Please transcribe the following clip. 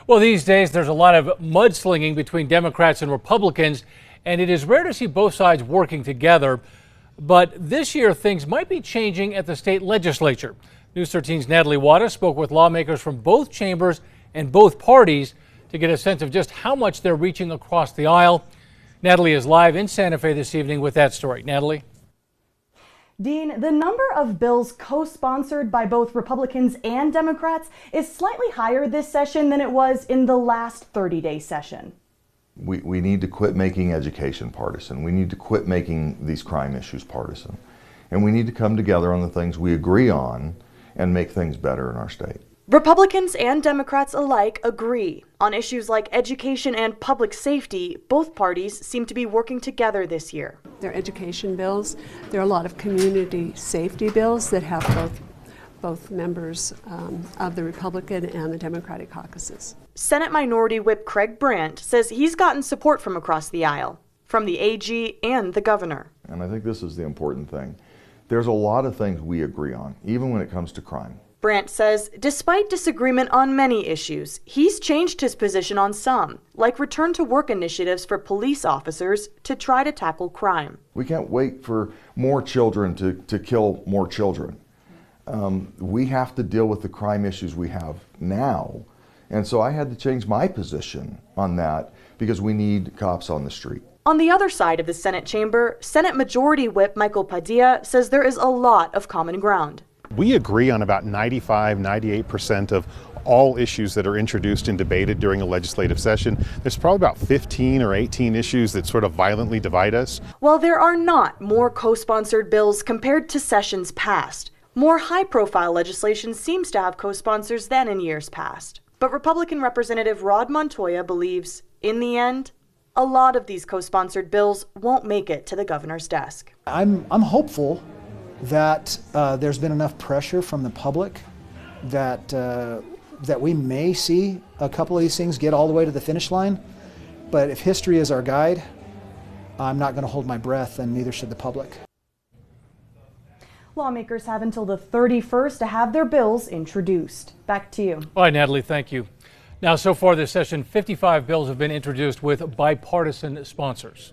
Well, these days there's a lot of mudslinging between Democrats and Republicans, and it is rare to see both sides working together. But this year things might be changing at the state legislature. News 13's Natalie Wada spoke with lawmakers from both chambers and both parties to get a sense of just how much they're reaching across the aisle. Natalie is live in Santa Fe this evening with that story. Natalie? Dean, the number of bills co-sponsored by both Republicans and Democrats is slightly higher this session than it was in the last 30-day session. We need to quit making education partisan. We need to quit making these crime issues partisan. And we need to come together on the things we agree on and make things better in our state. Republicans and Democrats alike agree. On issues like education and public safety, both parties seem to be working together this year. There are education bills. There are a lot of community safety bills that have both members of the Republican and the Democratic caucuses. Senate Minority Whip Craig Brandt says he's gotten support from across the aisle, from the AG and the governor. And I think this is the important thing. There's a lot of things we agree on, even when it comes to crime. Brandt says despite disagreement on many issues, he's changed his position on some, like return to work initiatives for police officers to try to tackle crime. We can't wait for more children to kill more children. We have to deal with the crime issues we have now. And so I had to change my position on that because we need cops on the street. On the other side of the Senate chamber, Senate Majority Whip Michael Padilla says there is a lot of common ground. We agree on about 98% of all issues that are introduced and debated during a legislative session. There's probably about 15 or 18 issues that sort of violently divide us. While there are not more co-sponsored bills compared to sessions past, more high-profile legislation seems to have co-sponsors than in years past. But Republican Representative Rod Montoya believes, in the end, a lot of these co-sponsored bills won't make it to the governor's desk. I'm hopeful that there's been enough pressure from the public that we may see a couple of these things get all the way to the finish line. But if history is our guide, I'm not going to hold my breath, and neither should the public. Lawmakers have until the 31st to have their bills introduced. Back to you. All right, Natalie, thank you. Now, so far this session, 55 bills have been introduced with bipartisan sponsors.